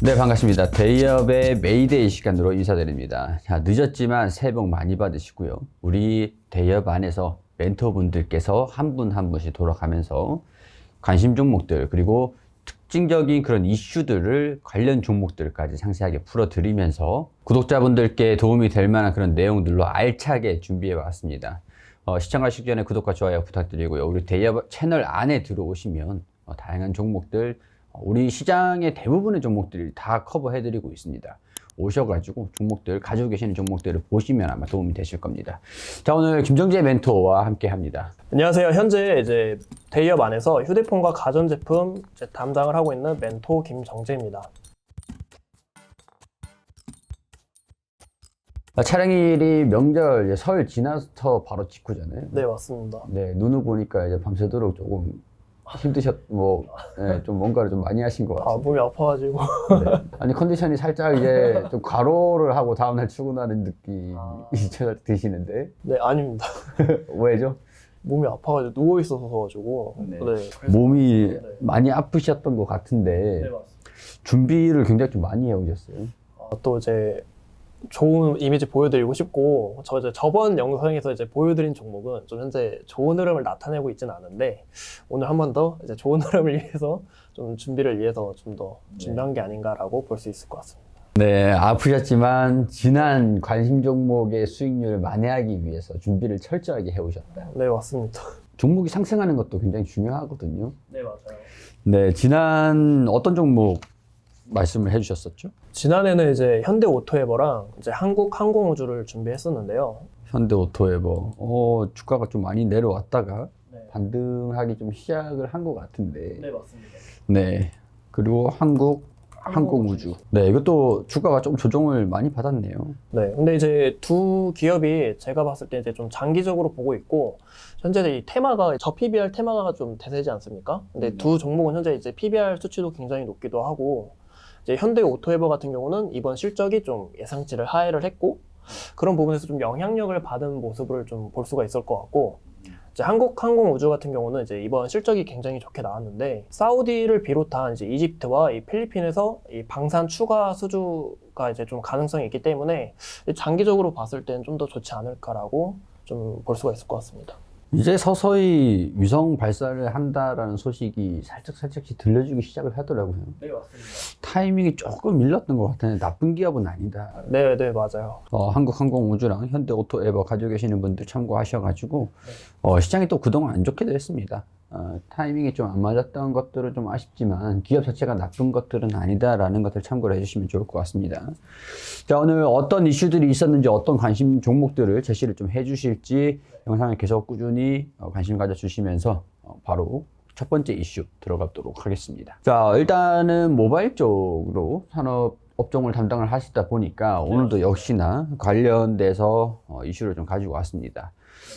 네, 반갑습니다. 대기업의 메이데이 시간으로 인사드립니다. 자, 늦었지만 새해 복 많이 받으시고요. 우리 대기업 안에서 멘토분들께서 한 분 한 분씩 돌아가면서 관심 종목들 그리고 특징적인 그런 이슈들을 관련 종목들까지 상세하게 풀어드리면서 구독자분들께 도움이 될 만한 그런 내용들로 알차게 준비해 왔습니다. 시청하시기 전에 구독과 좋아요 부탁드리고요. 우리 대기업 채널 안에 들어오시면 다양한 종목들, 우리 시장의 대부분의 종목들을 다 커버해드리고 있습니다. 오셔가지고 종목들, 가지고 계시는 종목들을 보시면 아마 도움이 되실 겁니다. 자, 오늘 김정재 멘토와 함께 합니다. 안녕하세요. 현재 이제 대기업 안에서 휴대폰과 가전제품 담당을 하고 있는 멘토 김정재입니다. 촬영일이 명절, 설 지나서 바로 직후잖아요. 네, 맞습니다. 네, 눈을 보니까 이제 밤새도록 조금 좀 뭔가를 좀 많이 하신 것 같아요. 몸이 아파가지고. 네. 아니, 컨디션이 살짝 이제 좀 과로를 하고 다음날 출근하는 느낌이 드시는데. 네, 아닙니다. 왜죠? 몸이 아파가지고 누워있어서. 네. 네. 몸이 네. 많이 아프셨던 것 같은데. 네, 맞습니다. 준비를 굉장히 좀 많이 해오셨어요. 또 이제 좋은 이미지 보여드리고 싶고, 저번 영상에서 이제 보여드린 종목은 좀 현재 좋은 흐름을 나타내고 있지는 않은데, 오늘 한 번 더 이제 좋은 흐름을 위해서 좀 준비를 위해서 좀 더 준비한 게 아닌가라고 볼 수 있을 것 같습니다. 네, 아프셨지만 지난 관심 종목의 수익률을 만회하기 위해서 준비를 철저하게 해오셨다. 네, 맞습니다. 종목이 상승하는 것도 굉장히 중요하거든요. 네, 맞아요. 네, 지난 어떤 종목 말씀을 해주셨었죠? 지난해는 이제 현대오토에버랑 이제 한국항공우주를 준비했었는데요. 현대오토에버, 주가가 좀 많이 내려왔다가 네. 반등하기 좀 시작을 한 것 같은데. 네, 맞습니다. 네, 그리고 항공우주. 네, 이것도 주가가 좀 조정을 많이 받았네요. 네, 근데 이제 두 기업이 제가 봤을 때 이제 좀 장기적으로 보고 있고, 현재 이 테마가, 저 PBR 테마가 좀 대세지 않습니까? 근데 두 종목은 현재 이제 PBR 수치도 굉장히 높기도 하고, 이제 현대오토에버 같은 경우는 이번 실적이 좀 예상치를 하회를 했고, 그런 부분에서 좀 영향력을 받은 모습을 좀 볼 수가 있을 것 같고, 이제 한국항공우주 같은 경우는 이제 이번 실적이 굉장히 좋게 나왔는데, 사우디를 비롯한 이제 이집트와 이 필리핀에서 이 방산 추가 수주가 이제 좀 가능성이 있기 때문에 장기적으로 봤을 때는 좀 더 좋지 않을까라고 좀 볼 수가 있을 것 같습니다. 이제 서서히 위성 발사를 한다라는 소식이 살짝씩 들려주기 시작을 하더라고요. 네, 맞습니다. 타이밍이 조금 밀렸던 것 같은데 나쁜 기업은 아니다. 네, 맞아요. 한국항공우주랑 현대오토에버 가지고 계시는 분들 참고하셔가지고 시장이 또 그동안 안 좋게 됐습니다. 타이밍이 좀 안 맞았던 것들은 좀 아쉽지만 기업 자체가 나쁜 것들은 아니다라는 것을 참고를 해주시면 좋을 것 같습니다. 자, 오늘 어떤 이슈들이 있었는지, 어떤 관심 종목들을 제시를 좀 해주실지 영상을 계속 꾸준히 관심 가져주시면서 바로 첫 번째 이슈 들어가도록 하겠습니다. 자, 일단은 모바일 쪽으로 산업 업종을 담당을 하시다 보니까 오늘도 역시나 관련돼서 이슈를 좀 가지고 왔습니다.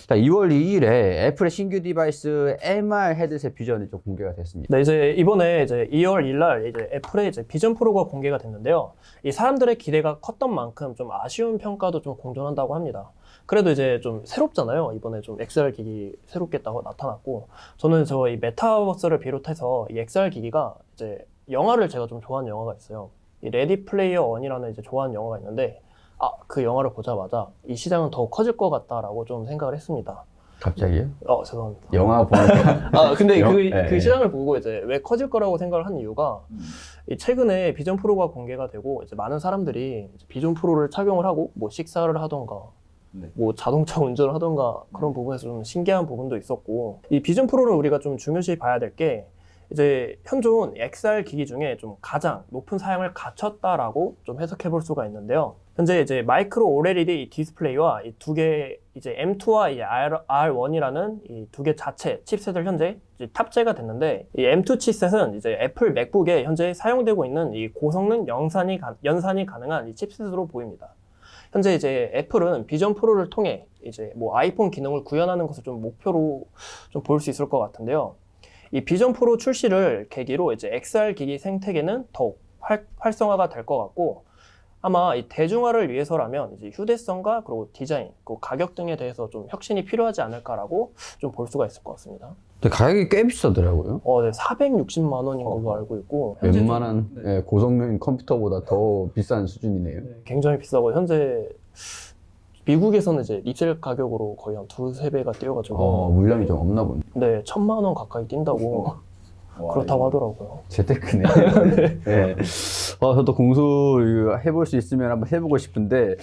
자, 2월 2일에 애플의 신규 디바이스 MR 헤드셋 비전이 좀 공개가 됐습니다. 네, 이제 이번에 이제 2월 1일 날 이제 애플의 이제 비전 프로가 공개가 됐는데요. 이 사람들의 기대가 컸던 만큼 좀 아쉬운 평가도 좀 공존한다고 합니다. 그래도 이제 좀 새롭잖아요. 이번에 좀 XR 기기 새롭게 나타났고, 저는 이 메타버스를 비롯해서 이 XR 기기가 이제 영화를 제가 좀 좋아하는 영화가 있어요. 이 레디 플레이어 원이라는 이제 좋아하는 영화가 있는데, 그 영화를 보자마자 이 시장은 더 커질 것 같다라고 좀 생각을 했습니다. 갑자기요? 죄송합니다. 영화 보니까. 근데 네. 그 시장을 보고 이제 왜 커질 거라고 생각을 한 이유가, 이 최근에 비전 프로가 공개가 되고 이제 많은 사람들이 이제 비전 프로를 착용을 하고 뭐 식사를 하던가 뭐 자동차 운전을 하던가 그런 부분에서 좀 신기한 부분도 있었고, 이 비전 프로를 우리가 좀 중요시 봐야 될 게, 이제 현존 XR 기기 중에 좀 가장 높은 사양을 갖췄다라고 좀 해석해 볼 수가 있는데요. 현재 이제 마이크로 OLED 디스플레이와 이 두 개 이제 M2와 이 R1이라는 이 두 개 자체 칩셋을 현재 이제 탑재가 됐는데, 이 M2 칩셋은 이제 애플 맥북에 현재 사용되고 있는 이 고성능 연산이 가능한 이 칩셋으로 보입니다. 현재 이제 애플은 비전 프로를 통해 이제 뭐 아이폰 기능을 구현하는 것을 좀 목표로 좀 볼 수 있을 것 같은데요. 이 비전 프로 출시를 계기로 이제 XR 기기 생태계는 더욱 활성화가 될 것 같고, 아마 이 대중화를 위해서라면 이제 휴대성과 그리고 디자인, 그리고 가격 등에 대해서 좀 혁신이 필요하지 않을까라고 좀 볼 수가 있을 것 같습니다. 근데 가격이 꽤 비싸더라고요. 네, 460만 원인 걸로 알고 있고 웬만한 고성능 컴퓨터보다 더 비싼 수준이네요. 굉장히 비싸고 현재 미국에서는 이제 리셀 가격으로 거의 한 2-3배가 뛰어가지고 물량이 좀 없나 보네. 네, 1,000만 원 가까이 뛴다고 그렇다고 하더라고요. 재테크네. 네. 저도 공수 이거 해볼 수 있으면 한번 해보고 싶은데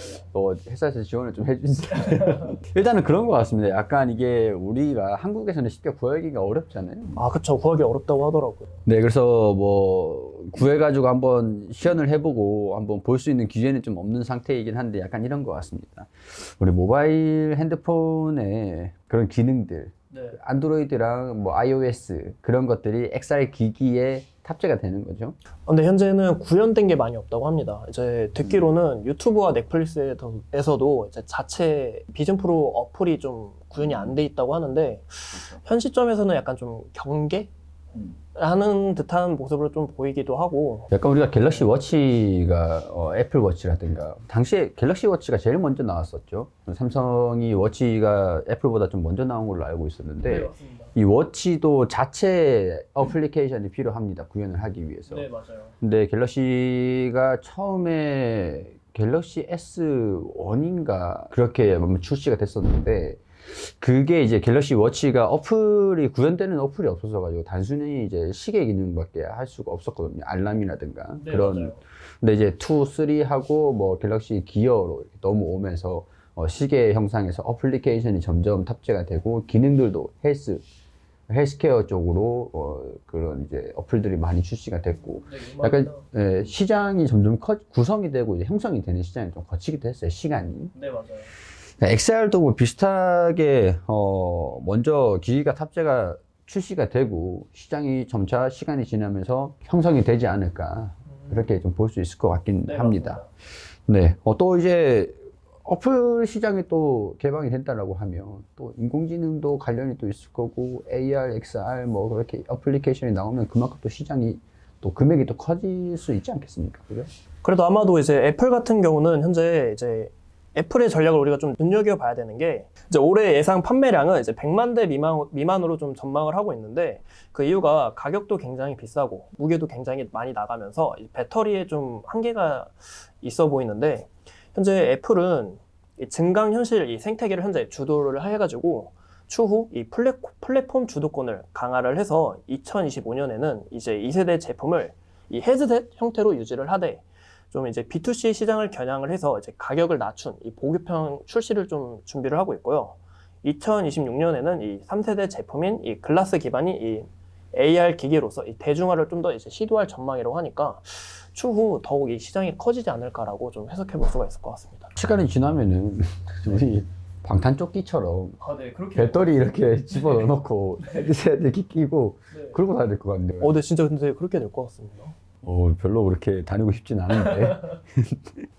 회사에서 지원을 좀 해주세요. 일단은 그런 것 같습니다. 약간 이게 우리가 한국에서는 쉽게 구하기가 어렵잖아요. 그쵸. 구하기 어렵다고 하더라고요. 네, 그래서 뭐 구해가지고 한번 시연을 해보고 한번 볼 수 있는 기회는 좀 없는 상태이긴 한데 약간 이런 것 같습니다. 우리 모바일 핸드폰에 그런 기능들, 안드로이드랑 뭐 iOS 그런 것들이 XR 기기에 탑재가 되는 거죠. 근데 현재는 구현된 게 많이 없다고 합니다. 이제 듣기로는 유튜브와 넷플릭스에서도 이제 자체 비전 프로 어플이 좀 구현이 안 돼 있다고 하는데 현 시점에서는 약간 좀 경계하는 듯한 모습으로 좀 보이기도 하고. 약간 우리가 갤럭시 워치가 애플 워치라든가 당시에 갤럭시 워치가 제일 먼저 나왔었죠. 삼성이 워치가 애플보다 좀 먼저 나온 걸로 알고 있었는데 이 워치도 자체 어플리케이션이 필요합니다. 구현을 하기 위해서. 네, 맞아요. 근데 갤럭시가 처음에 갤럭시 S1인가 그렇게 출시가 됐었는데 그게 이제 갤럭시 워치가 어플이 구현되는 어플이 없어서 단순히 이제 시계 기능밖에 할 수가 없었거든요. 알람이라든가 그런. 맞아요. 근데 이제 2, 3하고 뭐 갤럭시 기어로 이렇게 넘어오면서 시계 형상에서 어플리케이션이 점점 탑재가 되고 기능들도 헬스케어 쪽으로 그런 이제 어플들이 많이 출시가 됐고 약간 시장이 점점 구성이 되고 이제 형성이 되는 시장이 좀 거치기도 했어요. 시간이. 네, 맞아요. XR도 뭐 비슷하게 먼저 기기가 탑재가 출시가 되고 시장이 점차 시간이 지나면서 형성이 되지 않을까 그렇게 좀 볼 수 있을 것 같긴 합니다. 네, 또 이제 어플 시장이 또 개방이 된다라고 하면 또 인공지능도 관련이 또 있을 거고 AR, XR 뭐 그렇게 어플리케이션이 나오면 그만큼 또 시장이 또 금액이 또 커질 수 있지 않겠습니까? 그죠? 그래도 아마도 이제 애플 같은 경우는 현재 이제 애플의 전략을 우리가 좀 눈여겨봐야 되는 게 이제 올해 예상 판매량은 이제 100만 대 미만으로 좀 전망을 하고 있는데 그 이유가 가격도 굉장히 비싸고 무게도 굉장히 많이 나가면서 배터리에 좀 한계가 있어 보이는데 현재 애플은 이 증강현실 이 생태계를 현재 주도를 해가지고 추후 이 플랫폼 주도권을 강화를 해서 2025년에는 이제 2세대 제품을 이 헤드셋 형태로 유지를 하되 좀 이제 B2C 시장을 겨냥을 해서 이제 가격을 낮춘 이 보급형 출시를 좀 준비를 하고 있고요. 2026년에는 이 3세대 제품인 이 글라스 기반이 이 AR 기기로서 이 대중화를 좀 더 이제 시도할 전망이라고 하니까 추후 더욱 이 시장이 커지지 않을까라고 좀 해석해 볼 수가 있을 것 같습니다. 시간이 지나면은 우리 방탄조끼처럼 네, 그렇게 배터리 이렇게 집어 넣어놓고 헤드셋 이렇게 끼고 그러고 다녀야 될 것 같네요. 네, 진짜 근데 그렇게 될 것 같습니다. 별로 그렇게 다니고 싶진 않은데.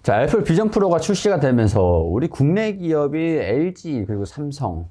자, 애플 비전 프로가 출시가 되면서 우리 국내 기업이 LG 그리고 삼성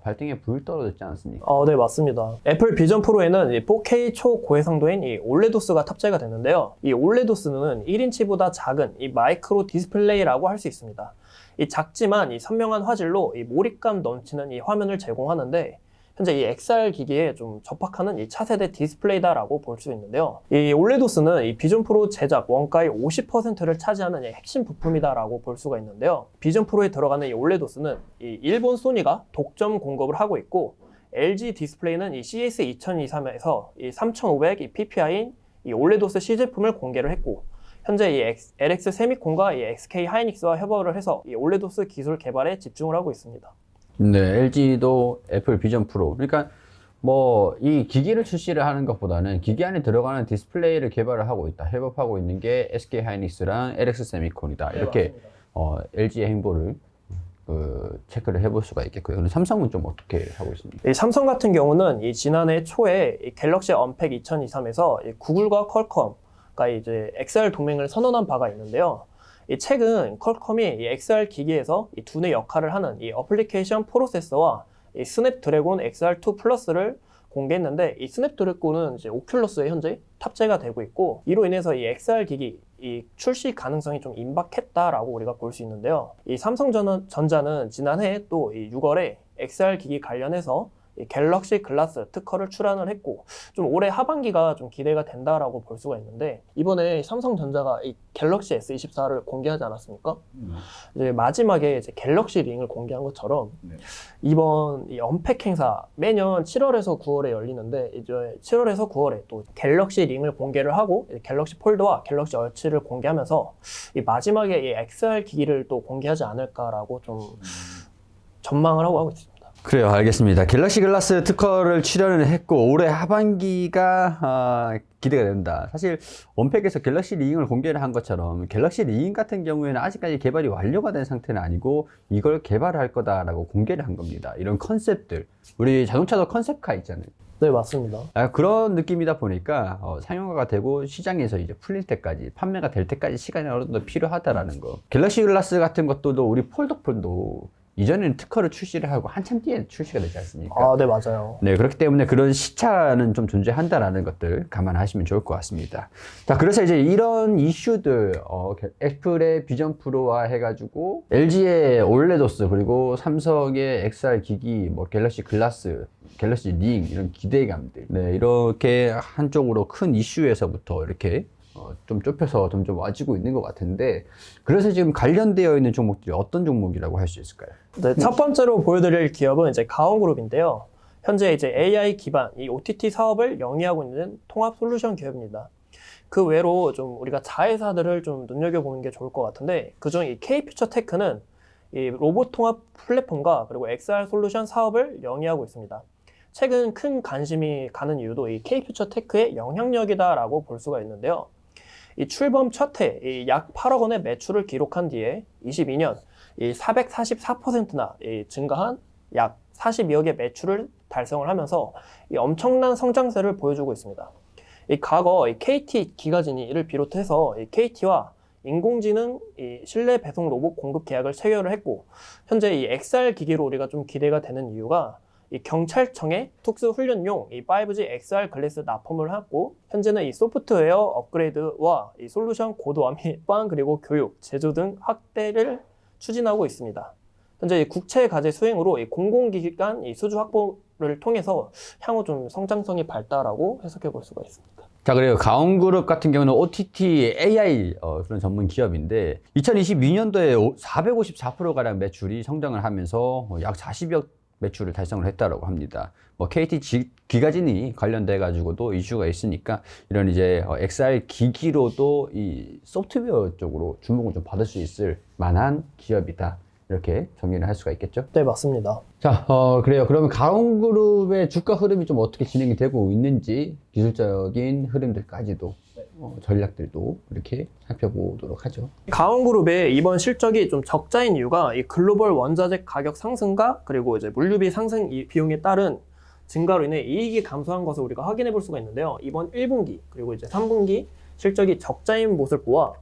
발등에 불 떨어졌지 않습니까? 네, 맞습니다. 애플 비전 프로에는 이 4K 초고해상도인 이 올레도스가 탑재가 됐는데요. 이 올레도스는 1인치보다 작은 이 마이크로 디스플레이라고 할 수 있습니다. 이 작지만 이 선명한 화질로 이 몰입감 넘치는 이 화면을 제공하는데 현재 이 XR 기기에 좀 접합하는 이 차세대 디스플레이다라고 볼 수 있는데요. 이 올레도스는 이 비전 프로 제작 원가의 50%를 차지하는 이 핵심 부품이다라고 볼 수가 있는데요. 비전 프로에 들어가는 이 올레도스는 이 일본 소니가 독점 공급을 하고 있고 LG 디스플레이는 이 CS 2023에서 이 3500 이 PPI인 이 올레도스 C 제품을 공개를 했고 현재 이 LX 세미콘과 이 SK 하이닉스와 협업을 해서 이 올레도스 기술 개발에 집중을 하고 있습니다. 네, LG도 애플 비전 프로. 그러니까 뭐 이 기기를 출시를 하는 것보다는 기기 안에 들어가는 디스플레이를 개발을 하고 있다. 협업하고 있는 게 SK 하이닉스랑 LX 세미콘이다. 이렇게 LG의 행보를 체크를 해볼 수가 있겠고요. 그럼 삼성은 좀 어떻게 하고 있습니까? 이 삼성 같은 경우는 이 지난해 초에 이 갤럭시 언팩 2023에서 이 구글과 퀄컴과 이제 XR 동맹을 선언한 바가 있는데요. 이 최근 퀄컴이 이 XR 기기에서 이 두뇌 역할을 하는 이 어플리케이션 프로세서와 이 스냅드래곤 XR2 플러스를 공개했는데 이 스냅드래곤은 이제 오큘러스에 현재 탑재가 되고 있고 이로 인해서 이 XR 기기 이 출시 가능성이 좀 임박했다라고 우리가 볼 수 있는데요. 이 삼성전자는 지난해 또 이 6월에 XR 기기 관련해서 이 갤럭시 글라스 특허를 출원을 했고 좀 올해 하반기가 좀 기대가 된다라고 볼 수가 있는데 이번에 삼성전자가 이 갤럭시 S24를 공개하지 않았습니까? 이제 마지막에 이제 갤럭시 링을 공개한 것처럼 이번 이 언팩 행사 매년 7월에서 9월에 열리는데 이제 7월에서 9월에 또 갤럭시 링을 공개를 하고 갤럭시 폴드와 갤럭시 얼츠를 공개하면서 이 마지막에 이 XR 기기를 또 공개하지 않을까라고 좀 전망을 하고 있습니다. 그래요, 알겠습니다. 갤럭시 글라스 특허를 출연을 했고 올해 하반기가 기대가 된다. 사실 언팩에서 갤럭시 링을 공개를 한 것처럼 갤럭시 링 같은 경우에는 아직까지 개발이 완료가 된 상태는 아니고 이걸 개발할 거다라고 공개를 한 겁니다. 이런 컨셉들, 우리 자동차도 컨셉카 있잖아요. 네, 맞습니다. 그런 느낌이다 보니까 상용화가 되고 시장에서 이제 풀릴 때까지, 판매가 될 때까지 시간이 어느 정도 필요하다라는 거. 갤럭시 글라스 같은 것도 우리 폴더폰도 이전에는 특허를 출시를 하고 한참 뒤에 출시가 되지 않습니까? 아, 네, 맞아요. 네, 그렇기 때문에 그런 시차는 좀 존재한다라는 것들 감안하시면 좋을 것 같습니다. 자, 그래서 이제 이런 이슈들, 애플의 비전 프로와 해가지고 LG의 올레도스 그리고 삼성의 XR 기기, 뭐 갤럭시 글라스, 갤럭시 링 이런 기대감들, 네, 이렇게 한쪽으로 큰 이슈에서부터 이렇게 좀 좁혀서 점점 와지고 있는 것 같은데, 그래서 지금 관련되어 있는 종목들이 어떤 종목이라고 할 수 있을까요? 네, 첫 번째로 보여드릴 기업은 이제 가온그룹인데요. 현재 이제 AI 기반 이 OTT 사업을 영위하고 있는 통합 솔루션 기업입니다. 그 외로 좀 우리가 자회사들을 좀 눈여겨보는 게 좋을 것 같은데, 그중 이 K퓨처테크는 이 로봇 통합 플랫폼과 그리고 XR 솔루션 사업을 영위하고 있습니다. 최근 큰 관심이 가는 이유도 이 K퓨처테크의 영향력이다라고 볼 수가 있는데요. 이 출범 첫 해 약 8억 원의 매출을 기록한 뒤에 22년 444%나 증가한 약 42억의 매출을 달성을 하면서 이 엄청난 성장세를 보여주고 있습니다. 이 과거 KT 기가진이를 비롯해서 KT와 인공지능 실내 배송 로봇 공급 계약을 체결을 했고, 현재 이 XR 기기로 우리가 좀 기대가 되는 이유가 이 경찰청의 특수 훈련용 이 5G XR 글래스 납품을 하고, 현재는 이 소프트웨어 업그레이드와 이 솔루션 고도화 및 보안 그리고 교육, 제조 등 확대를 추진하고 있습니다. 현재 이 국채 과제 수행으로 이 공공기관 이 수주 확보를 통해서 향후 좀 성장성이 발달하고 해석해 볼 수가 있습니다. 자, 그리고 가온그룹 같은 경우는 OTT AI 그런 전문 기업인데 2022년도에 454%가량 매출이 성장을 하면서 약 40억 매출을 달성을 했다라고 합니다. 뭐 KT 기가진이 관련돼 가지고도 이슈가 있으니까 이런 이제 XR 기기로도 이 소프트웨어 쪽으로 주목을 좀 받을 수 있을 만한 기업이다, 이렇게 정리를 할 수가 있겠죠? 네, 맞습니다. 자, 그래요. 그러면 가온그룹의 주가 흐름이 좀 어떻게 진행이 되고 있는지 기술적인 흐름들까지도 전략들도 이렇게 살펴보도록 하죠. 가온그룹의 이번 실적이 좀 적자인 이유가 이 글로벌 원자재 가격 상승과 그리고 이제 물류비 상승 비용에 따른 증가로 인해 이익이 감소한 것을 우리가 확인해 볼 수가 있는데요. 이번 1분기 그리고 이제 3분기 실적이 적자인 모습을 보아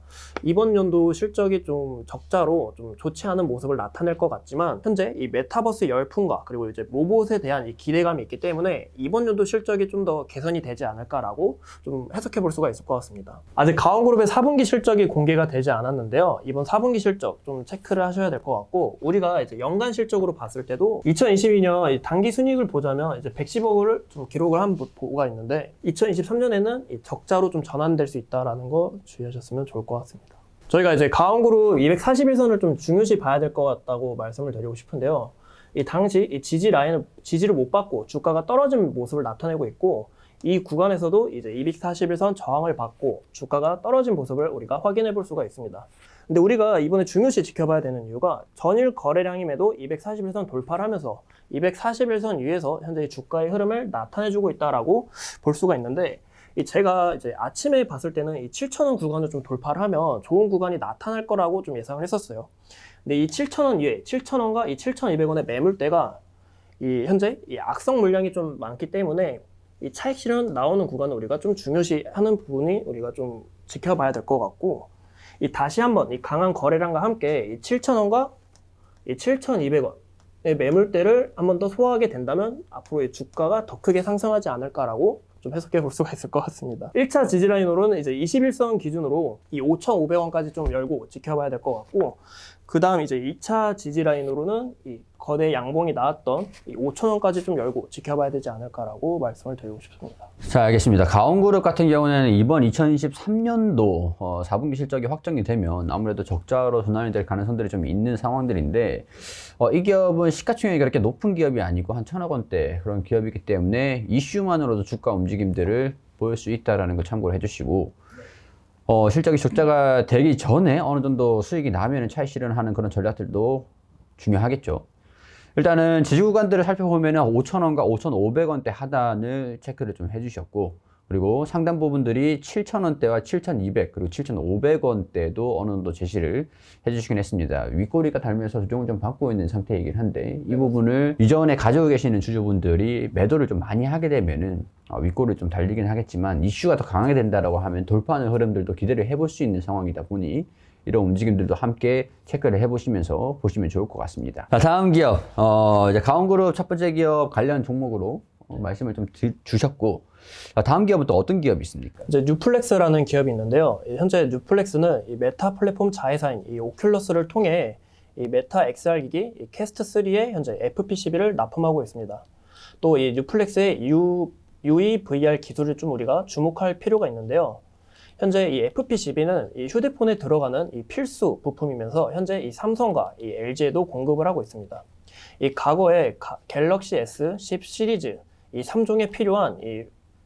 이번 연도 실적이 좀 적자로 좀 좋지 않은 모습을 나타낼 것 같지만, 현재 이 메타버스 열풍과 그리고 이제 로봇에 대한 이 기대감이 있기 때문에 이번 연도 실적이 좀 더 개선이 되지 않을까라고 좀 해석해 볼 수가 있을 것 같습니다. 아직 가온그룹의 4분기 실적이 공개가 되지 않았는데요. 이번 4분기 실적 좀 체크를 하셔야 될 것 같고, 우리가 이제 연간 실적으로 봤을 때도 2022년 단기 순이익을 보자면 이제 110억을 좀 기록을 한 보고가 있는데, 2023년에는 적자로 좀 전환될 수 있다라는 거 주의하셨으면 좋을 것 같습니다. 저희가 이제 가온그룹 241선을 좀 중요시 봐야 될 것 같다고 말씀을 드리고 싶은데요. 이 당시 이 지지를 못 받고 주가가 떨어진 모습을 나타내고 있고, 이 구간에서도 이제 241선 저항을 받고 주가가 떨어진 모습을 우리가 확인해 볼 수가 있습니다. 근데 우리가 이번에 중요시 지켜봐야 되는 이유가 전일 거래량임에도 241선 돌파를 하면서 241선 위에서 현재 주가의 흐름을 나타내주고 있다라고 볼 수가 있는데, 제가 이제 아침에 봤을 때는 이 7,000원 구간을 좀 돌파를 하면 좋은 구간이 나타날 거라고 좀 예상을 했었어요. 근데 이 7,000원 위에 7,000원과 이 7,200원의 매물대가 이 현재 이 악성 물량이 좀 많기 때문에 이 차익 실현 나오는 구간을 우리가 좀 중요시 하는 부분이 우리가 좀 지켜봐야 될 것 같고, 이 다시 한번 이 강한 거래량과 함께 이 7,000원과 이 7,200원의 매물대를 한 번 더 소화하게 된다면 앞으로 이 주가가 더 크게 상승하지 않을까라고 좀 해석해 볼 수가 있을 것 같습니다. 1차 지지 라인으로는 이제 21선 기준으로 이 5,500원까지 좀 열고 지켜봐야 될 것 같고, 그 다음 이제 2차 지지 라인으로는 이 거대 양봉이 나왔던 이 5,000원까지 좀 열고 지켜봐야 되지 않을까라고 말씀을 드리고 싶습니다. 자, 알겠습니다. 가온그룹 같은 경우에는 이번 2023년도 4분기 실적이 확정이 되면 아무래도 적자로 전환이 될 가능성들이 좀 있는 상황들인데, 이 기업은 시가총액이 그렇게 높은 기업이 아니고 한 1,000억 원대 그런 기업이기 때문에 이슈만으로도 주가 움직임들을 보일 수 있다는 걸 참고를 해주시고, 실적이 적자가 되기 전에 어느 정도 수익이 나면 차익 실현하는 그런 전략들도 중요하겠죠. 일단은 지지 구간들을 살펴보면 5,000원과 5,500원대 하단을 체크를 좀 해주셨고, 그리고 상단 부분들이 7,000원대와 7,200 그리고 7,500원대도 어느 정도 제시를 해주시긴 했습니다. 윗꼬리가 달면서 조정을 좀 받고 있는 상태이긴 한데, 이 부분을 이전에 가지고 계시는 주주분들이 매도를 좀 많이 하게 되면은 윗꼬리를 좀 달리긴 하겠지만, 이슈가 더 강하게 된다라고 하면 돌파하는 흐름들도 기대를 해볼 수 있는 상황이다 보니 이런 움직임들도 함께 체크를 해보시면서 보시면 좋을 것 같습니다. 자, 다음 기업, 이제 가온그룹 첫 번째 기업 관련 종목으로 말씀을 좀 주셨고, 다음 기업은 또 어떤 기업이 있습니까? 이제 뉴플렉스라는 기업이 있는데요. 현재 뉴플렉스는 이 메타 플랫폼 자회사인 이 오큘러스를 통해 이 메타 XR 기기 이 캐스트 3에 현재 FP12를 납품하고 있습니다. 또 이 뉴플렉스의 UE VR 기술을 좀 우리가 주목할 필요가 있는데요. 현재 이 FP12는 이 휴대폰에 들어가는 이 필수 부품이면서 현재 이 삼성과 이 LG에도 공급을 하고 있습니다. 이 과거에 갤럭시 S10 시리즈 이 3종에 필요한 이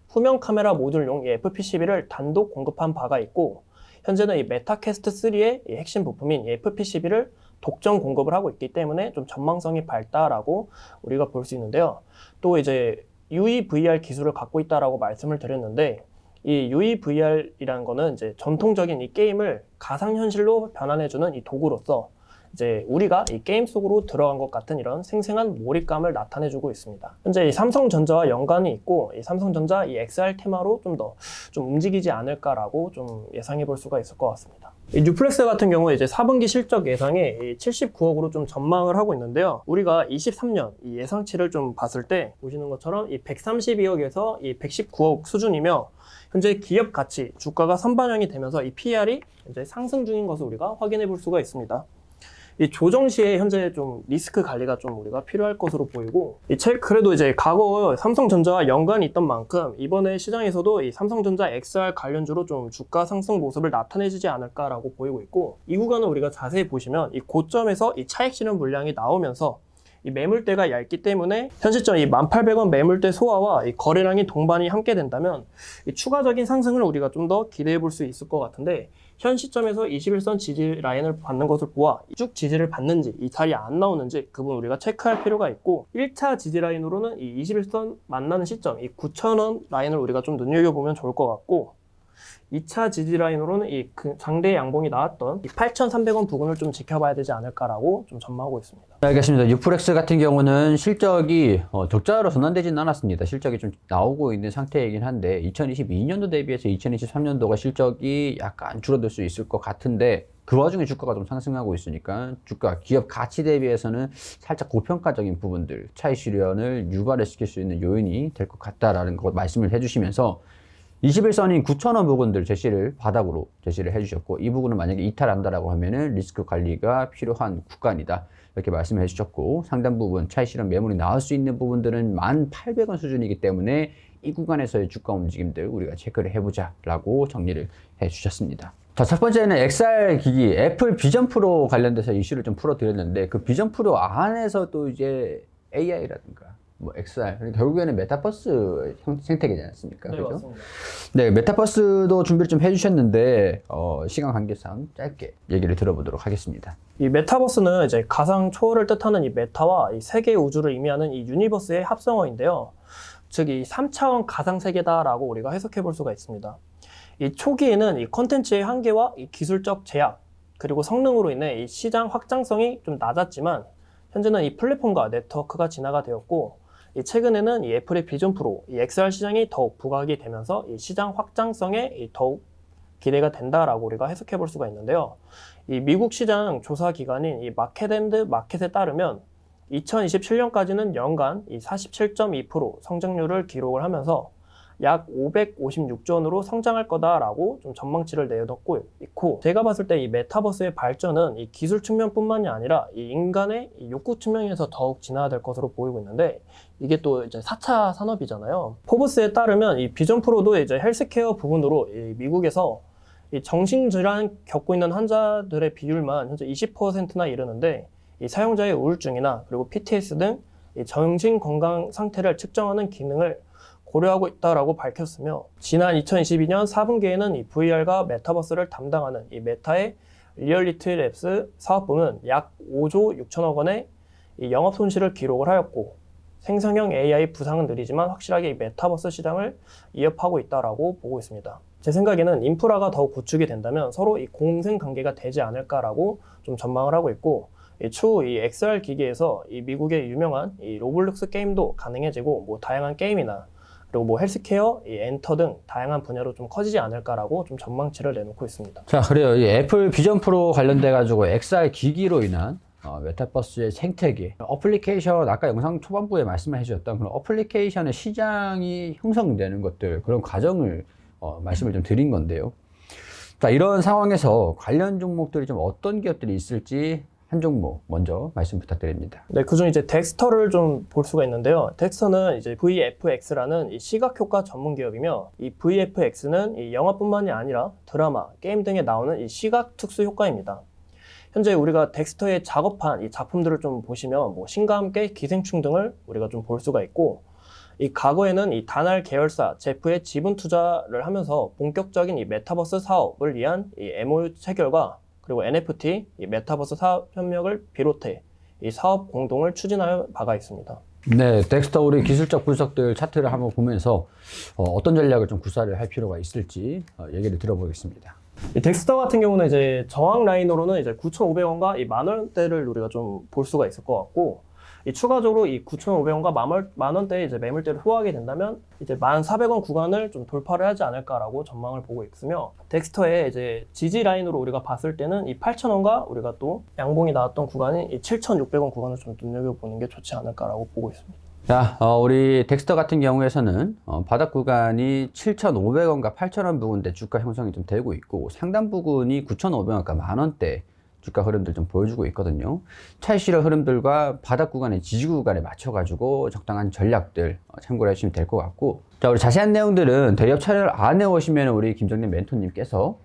후면 카메라 모듈용 이 FP12를 단독 공급한 바가 있고, 현재는 이 메타캐스트 3의 이 핵심 부품인 이 FP12를 독점 공급을 하고 있기 때문에 좀 전망성이 밝다라고 우리가 볼 수 있는데요. 또 이제 UEVR 기술을 갖고 있다라고 말씀을 드렸는데, 이 UEVR이라는 거는 이제 전통적인 이 게임을 가상현실로 변환해주는 이 도구로서 이제 우리가 이 게임 속으로 들어간 것 같은 이런 생생한 몰입감을 나타내주고 있습니다. 현재 이 삼성전자와 연관이 있고, 이 삼성전자 이 XR 테마로 좀 더 좀 움직이지 않을까라고 좀 예상해 볼 수가 있을 것 같습니다. 이 뉴플렉스 같은 경우에 이제 4분기 실적 예상이 79억으로 좀 전망을 하고 있는데요. 우리가 23년 이 예상치를 좀 봤을 때 보시는 것처럼 이 132억에서 이 119억 수준이며, 현재 기업 가치 주가가 선반영이 되면서 이 PER이 이제 상승 중인 것을 우리가 확인해 볼 수가 있습니다. 이 조정 시에 현재 좀 리스크 관리가 좀 우리가 필요할 것으로 보이고, 그래도 이제 과거 삼성전자와 연관이 있던 만큼 이번에 시장에서도 이 삼성전자 XR 관련주로 좀 주가 상승 모습을 나타내지지 않을까라고 보이고 있고, 이 구간은 우리가 자세히 보시면 이 고점에서 이 차익 실현 물량이 나오면서 이 매물대가 얇기 때문에 현 시점 이 1,800원 매물대 소화와 이 거래량이 동반이 함께 된다면 이 추가적인 상승을 우리가 좀 더 기대해 볼 수 있을 것 같은데, 현 시점에서 21선 지지 라인을 받는 것을 보아 쭉 지지를 받는지 이 자리에 안 나오는지 그 부분 우리가 체크할 필요가 있고, 1차 지지 라인으로는 이 21선 만나는 시점 이 9,000원 라인을 우리가 좀 눈여겨보면 좋을 것 같고, 2차 지지 라인으로는 이 장대 양봉이 나왔던 이 8,300원 부근을 좀 지켜봐야 되지 않을까라고 좀 전망하고 있습니다. 네, 알겠습니다. 뉴플렉스 같은 경우는 실적이 적자로 전환되지는 않았습니다. 실적이 좀 나오고 있는 상태이긴 한데 2022년도 대비해서 2023년도가 실적이 약간 줄어들 수 있을 것 같은데, 그 와중에 주가가 좀 상승하고 있으니까 주가 기업 가치 대비해서는 살짝 고평가적인 부분들 차익 실현을 유발을 시킬 수 있는 요인이 될 것 같다라는 거 말씀을 해주시면서, 21선인 9,000원 부분들 바닥으로 제시를 해주셨고, 이 부분은 만약에 이탈한다라고 하면은 리스크 관리가 필요한 구간이다 이렇게 말씀을 해주셨고, 상단 부분 차익 실현 매물이 나올 수 있는 부분들은 1,800원 수준이기 때문에 이 구간에서의 주가 움직임들 우리가 체크를 해보자 라고 정리를 해주셨습니다. 자, 첫 번째는 XR 기기 애플 비전 프로 관련돼서 이슈를 좀 풀어드렸는데, 그 비전 프로 안에서 또 이제 AI라든가 뭐 XR, 결국에는 메타버스 생태계지 않습니까? 네, 그죠? 맞습니다. 네, 메타버스도 준비를 좀 해주셨는데 시간 관계상 짧게 얘기를 들어보도록 하겠습니다. 이 메타버스는 이제 가상 초월을 뜻하는 이 메타와 이 세계 우주를 의미하는 이 유니버스의 합성어인데요. 즉 이 3차원 가상 세계다라고 우리가 해석해 볼 수가 있습니다. 이 초기에는 이 콘텐츠의 한계와 이 기술적 제약, 그리고 성능으로 인해 이 시장 확장성이 좀 낮았지만, 현재는 이 플랫폼과 네트워크가 진화가 되었고, 이 최근에는 이 애플의 비전 프로, 이 XR 시장이 더욱 부각이 되면서 이 시장 확장성에 더욱 기대가 된다라고 우리가 해석해 볼 수가 있는데요. 이 미국 시장 조사 기관인 이 마켓앤드 마켓에 따르면 2027년까지는 연간 이 47.2% 성장률을 기록을 하면서 약 556조 원으로 성장할 거다라고 좀 전망치를 내놓고 있고, 제가 봤을 때 이 메타버스의 발전은 이 기술 측면뿐만이 아니라 이 인간의 이 욕구 측면에서 더욱 진화될 것으로 보이고 있는데, 이게 또 이제 4차 산업이잖아요. 포브스에 따르면 이 비전 프로도 이제 헬스케어 부분으로 이 미국에서 이 정신질환 겪고 있는 환자들의 비율만 현재 20%나 이르는데, 이 사용자의 우울증이나 그리고 PTS 등 이 정신 건강 상태를 측정하는 기능을 고려하고 있다라고 밝혔으며, 지난 2022년 4분기에는 이 VR과 메타버스를 담당하는 이 메타의 리얼리티 랩스 사업부는 약 5조 6천억 원의 이 영업 손실을 기록을 하였고, 생성형 AI 부상은 느리지만 확실하게 이 메타버스 시장을 위협하고 있다라고 보고 있습니다. 제 생각에는 인프라가 더 구축이 된다면 서로 이 공생 관계가 되지 않을까라고 좀 전망을 하고 있고, 추후 이 XR 기기에서 이 미국의 유명한 이 로블록스 게임도 가능해지고, 뭐 다양한 게임이나 그리고 뭐 헬스케어, 이 엔터 등 다양한 분야로 좀 커지지 않을까라고 좀 전망치를 내놓고 있습니다. 자, 그래요. 이 애플 비전 프로 관련돼 가지고 XR 기기로 인한 메타버스의 생태계, 어플리케이션, 아까 영상 초반부에 말씀을 해주셨던 그런 어플리케이션의 시장이 형성되는 것들, 그런 과정을 말씀을 좀 드린 건데요. 자, 이런 상황에서 관련 종목들이 좀 어떤 기업들이 있을지 한 종목 먼저 말씀 부탁드립니다. 네, 그중 이제 덱스터를 좀 볼 수가 있는데요. 덱스터는 이제 VFX라는 이 시각 효과 전문 기업이며, 이 VFX는 이 영화뿐만이 아니라 드라마, 게임 등에 나오는 이 시각 특수 효과입니다. 현재 우리가 덱스터에 작업한 이 작품들을 좀 보시면 뭐 신과 함께 기생충 등을 우리가 좀 볼 수가 있고, 이 과거에는 이 다날 계열사 제프의 지분 투자를 하면서 본격적인 이 메타버스 사업을 위한 이 MOU 체결과 그리고 NFT, 이 메타버스 사업 협력을 비롯해 이 사업 공동을 추진하여 바가 있습니다. 네, 덱스터 우리 기술적 분석들 차트를 한번 보면서 어떤 전략을 좀 구사를 할 필요가 있을지 얘기를 들어보겠습니다. 이 덱스터 같은 경우는 이제 저항 라인으로는 이제 9,500원과 이 만원대를 우리가 좀 볼 수가 있을 것 같고, 이 추가적으로 이 9,500원과 만원대에 이제 매물대를 후하게 된다면 이제 1,400원 구간을 좀 돌파를 하지 않을까라고 전망을 보고 있으며, 덱스터의 이제 지지 라인으로 우리가 봤을 때는 이 8,000원과 우리가 또 양봉이 나왔던 구간인 이 7,600원 구간을 좀 눈여겨보는 게 좋지 않을까라고 보고 있습니다. 자, 우리 덱스터 같은 경우에서는 바닥 구간이 7,500원과 8,000원 부근대 주가 형성이 좀 되고 있고, 상단 부근이 9,500원과 만원대 주가 흐름들 좀 보여주고 있거든요. 차익 실현 흐름들과 바닥 구간의 지지 구간에 맞춰가지고 적당한 전략들 참고를 해주시면 될 것 같고, 자, 우리 자세한 내용들은 대기업 차례를 안에 오시면 우리 김정림 멘토님께서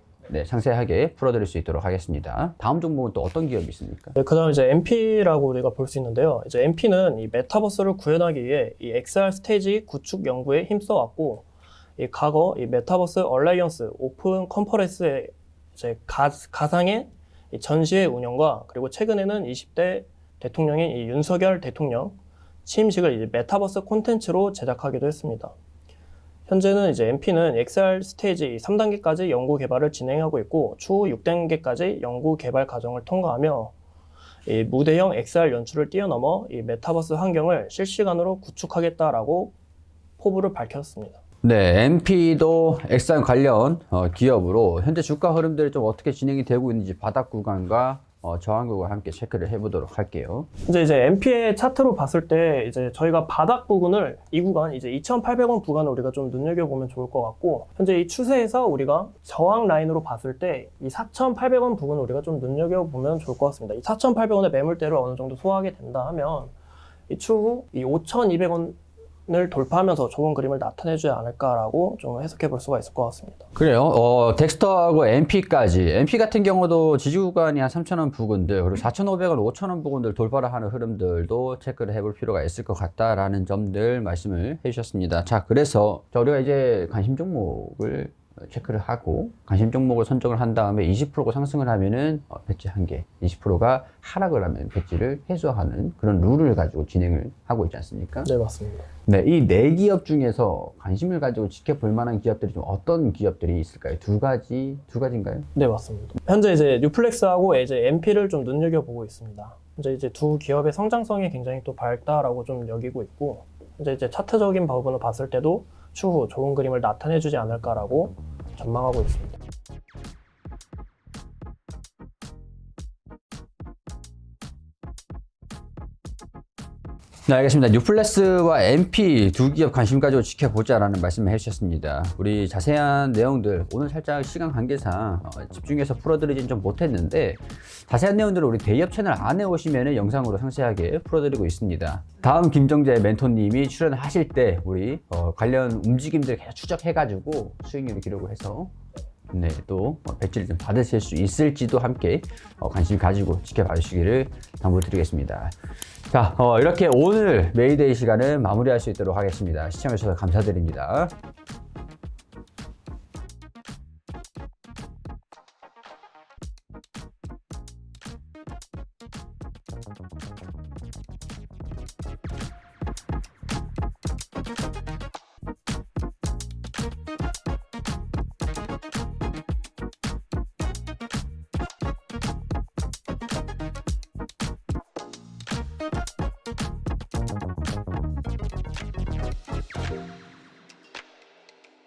상세하게 풀어드릴 수 있도록 하겠습니다. 다음 종목은 또 어떤 기업이 있습니까? 네, 그 다음 이제 MP라고 우리가 볼 수 있는데요. 이제 MP는 이 메타버스를 구현하기 위해 이 XR 스테이지 구축 연구에 힘써왔고, 이 과거 이 메타버스 얼라이언스 오픈 컨퍼런스의 이제 가상의 이 전시회 운영과 그리고 최근에는 20대 대통령인 이 윤석열 대통령 취임식을 이제 메타버스 콘텐츠로 제작하기도 했습니다. 현재는 이제 MP는 XR 스테이지 3단계까지 연구 개발을 진행하고 있고, 추후 6단계까지 연구 개발 과정을 통과하며 이 무대형 XR 연출을 뛰어넘어 이 메타버스 환경을 실시간으로 구축하겠다라고 포부를 밝혔습니다. 네, MP도 XR 관련 기업으로 현재 주가 흐름들이 좀 어떻게 진행이 되고 있는지 바닥 구간과 저항 구간 함께 체크를 해보도록 할게요. 이제 MP의 차트로 봤을 때 이제 저희가 바닥 부분을 이 구간 이제 2,800원 구간을 우리가 좀 눈여겨보면 좋을 것 같고, 현재 이 추세에서 우리가 저항 라인으로 봤을 때 이 4,800원 부분을 우리가 좀 눈여겨보면 좋을 것 같습니다. 이 4,800원의 매물대를 어느 정도 소화하게 된다 하면 이 추후 이 5,200원을 돌파하면서 좋은 그림을 나타내주지 않을까라고 좀 해석해 볼 수가 있을 것 같습니다. 그래요. 덱스터하고 MP까지. MP 같은 경우도 지지 구간이 한 3,000원 부근들, 그리고 4,500원, 5,000원 부근들 돌파를 하는 흐름들도 체크를 해볼 필요가 있을 것 같다라는 점들 말씀을 해주셨습니다. 자, 그래서 우리가 이제 관심 종목을 체크를 하고 관심 종목을 선정을 한 다음에 20%가 상승을 하면은 배지 한 개, 20%가 하락을 하면 배지를 해소하는 그런 룰을 가지고 진행을 하고 있지 않습니까? 네, 맞습니다. 네, 이 네 기업 중에서 관심을 가지고 지켜볼 만한 기업들이 좀 어떤 기업들이 있을까요? 두 가지인가요? 네, 맞습니다. 현재 이제 뉴플렉스하고 이제 MP를 좀 눈여겨보고 있습니다. 이제 두 기업의 성장성이 굉장히 또 밝다라고 좀 여기고 있고, 이제 차트적인 부분을 봤을 때도 추후 좋은 그림을 나타내주지 않을까라고 전망하고 있습니다. 네, 알겠습니다. 뉴플래스와 MP 두 기업 관심 가지고 지켜보자라는 말씀을 해주셨습니다. 우리 자세한 내용들 오늘 살짝 시간 관계상 집중해서 풀어드리진 좀 못했는데 자세한 내용들을 우리 대기업 채널 안에 오시면 영상으로 상세하게 풀어드리고 있습니다. 다음 김정재 멘토님이 출연하실 때 우리 관련 움직임들 계속 추적해가지고 수익률 기록을 해서 네, 또 배지를 좀 받으실 수 있을지도 함께 관심 가지고 지켜봐 주시기를 당부드리겠습니다. 자, 이렇게 오늘 메이데이 시간을 마무리할 수 있도록 하겠습니다. 시청해주셔서 감사드립니다.